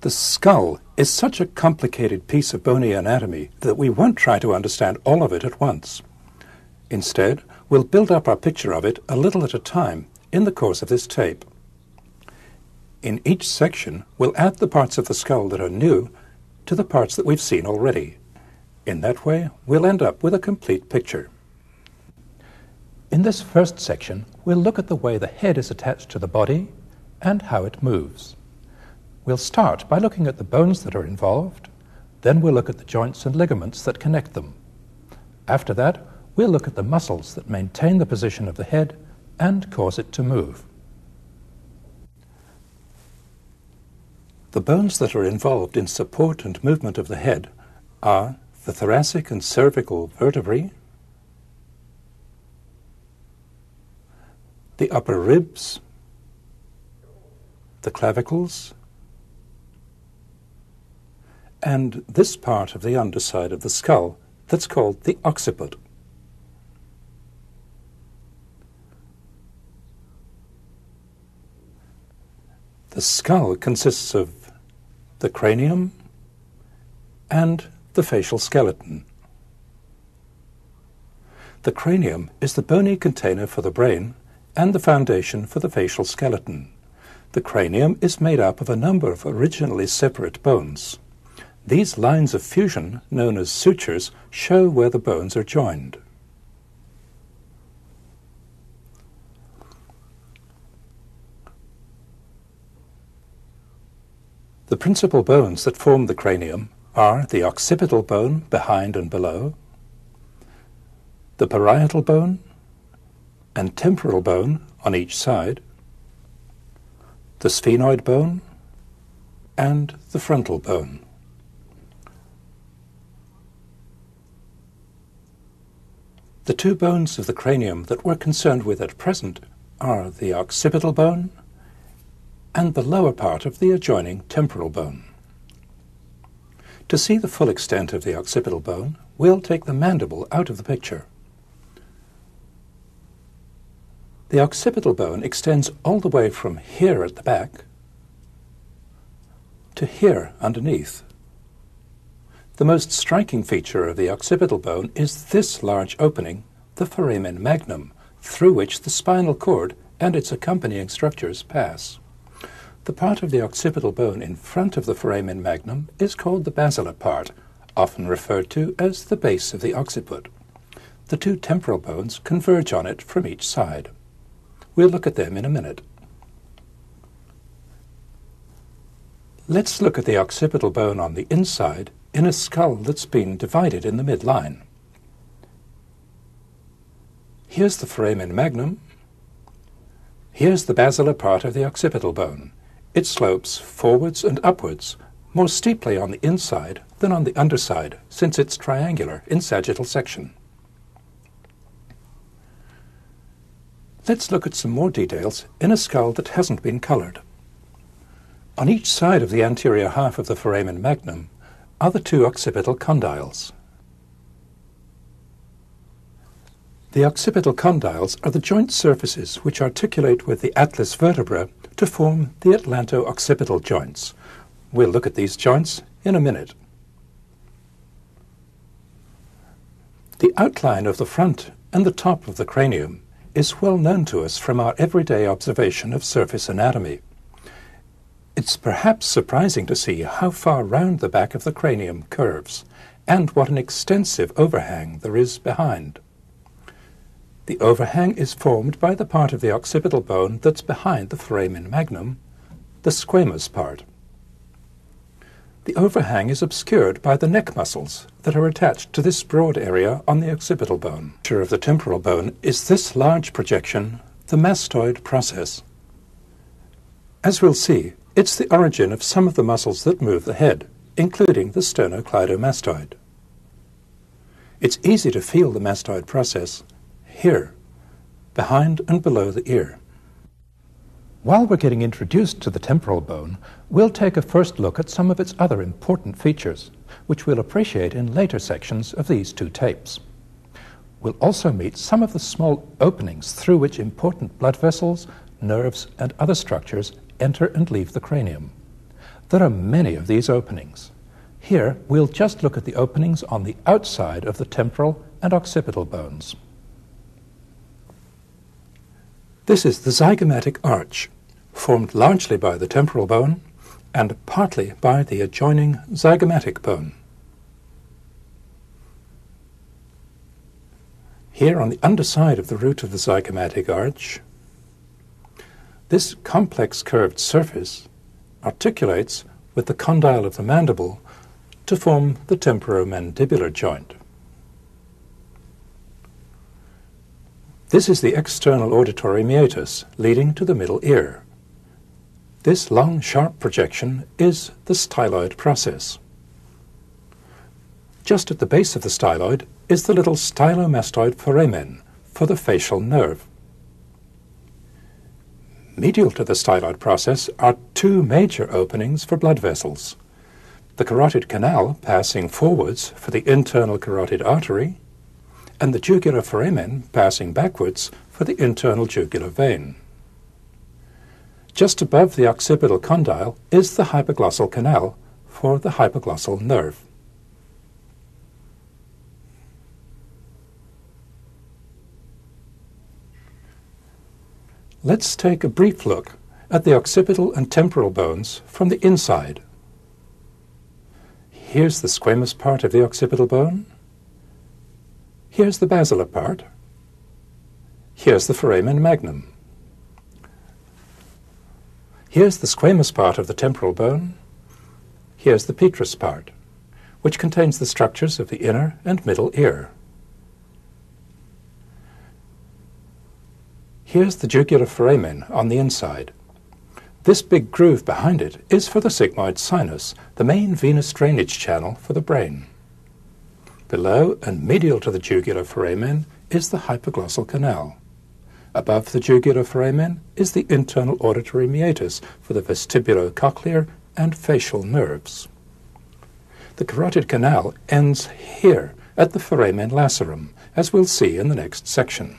The skull is such a complicated piece of bony anatomy that we won't try to understand all of it at once. Instead, we'll build up our picture of it a little at a time in the course of this tape. In each section, we'll add the parts of the skull that are new to the parts that we've seen already. In that way, we'll end up with a complete picture. In this first section, we'll look at the way the head is attached to the body and how it moves. We'll start by looking at the bones that are involved, then we'll look at the joints and ligaments that connect them. After that, we'll look at the muscles that maintain the position of the head and cause it to move. The bones that are involved in support and movement of the head are the thoracic and cervical vertebrae, the upper ribs, the clavicles, and this part of the underside of the skull that's called the occiput. The skull consists of the cranium and the facial skeleton. The cranium is the bony container for the brain and the foundation for the facial skeleton. The cranium is made up of a number of originally separate bones. These lines of fusion, known as sutures, show where the bones are joined. The principal bones that form the cranium are the occipital bone behind and below, the parietal bone and temporal bone on each side, the sphenoid bone, and the frontal bone. The two bones of the cranium that we're concerned with at present are the occipital bone and the lower part of the adjoining temporal bone. To see the full extent of the occipital bone, we'll take the mandible out of the picture. The occipital bone extends all the way from here at the back to here underneath. The most striking feature of the occipital bone is this large opening, the foramen magnum, through which the spinal cord and its accompanying structures pass. The part of the occipital bone in front of the foramen magnum is called the basilar part, often referred to as the base of the occiput. The two temporal bones converge on it from each side. We'll look at them in a minute. Let's look at the occipital bone on the inside in a skull that's been divided in the midline. Here's the foramen magnum. Here's the basilar part of the occipital bone. It slopes forwards and upwards, more steeply on the inside than on the underside, since it's triangular in sagittal section. Let's look at some more details in a skull that hasn't been colored. On each side of the anterior half of the foramen magnum are the two occipital condyles. The occipital condyles are the joint surfaces which articulate with the atlas vertebra to form the atlanto-occipital joints. We'll look at these joints in a minute. The outline of the front and the top of the cranium is well known to us from our everyday observation of surface anatomy. It's perhaps surprising to see how far round the back of the cranium curves, and what an extensive overhang there is behind. The overhang is formed by the part of the occipital bone that's behind the foramen magnum, the squamous part. The overhang is obscured by the neck muscles that are attached to this broad area on the occipital bone. The structure of the temporal bone is this large projection, the mastoid process. As we'll see, it's the origin of some of the muscles that move the head, including the sternocleidomastoid. It's easy to feel the mastoid process here, behind and below the ear. While we're getting introduced to the temporal bone, we'll take a first look at some of its other important features, which we'll appreciate in later sections of these two tapes. We'll also meet some of the small openings through which important blood vessels, nerves, and other structures enter and leave the cranium. There are many of these openings. Here, we'll just look at the openings on the outside of the temporal and occipital bones. This is the zygomatic arch, formed largely by the temporal bone and partly by the adjoining zygomatic bone. Here on the underside of the root of the zygomatic arch, this complex curved surface articulates with the condyle of the mandible to form the temporomandibular joint. This is the external auditory meatus leading to the middle ear. This long, sharp projection is the styloid process. Just at the base of the styloid is the little stylomastoid foramen for the facial nerve. Medial to the styloid process are two major openings for blood vessels: the carotid canal passing forwards for the internal carotid artery, and the jugular foramen passing backwards for the internal jugular vein. Just above the occipital condyle is the hypoglossal canal for the hypoglossal nerve. Let's take a brief look at the occipital and temporal bones from the inside. Here's the squamous part of the occipital bone. Here's the basilar part. Here's the foramen magnum. Here's the squamous part of the temporal bone. Here's the petrous part, which contains the structures of the inner and middle ear. Here's the jugular foramen on the inside. This big groove behind it is for the sigmoid sinus, the main venous drainage channel for the brain. Below and medial to the jugular foramen is the hypoglossal canal. Above the jugular foramen is the internal auditory meatus for the vestibulocochlear and facial nerves. The carotid canal ends here at the foramen lacerum, as we'll see in the next section.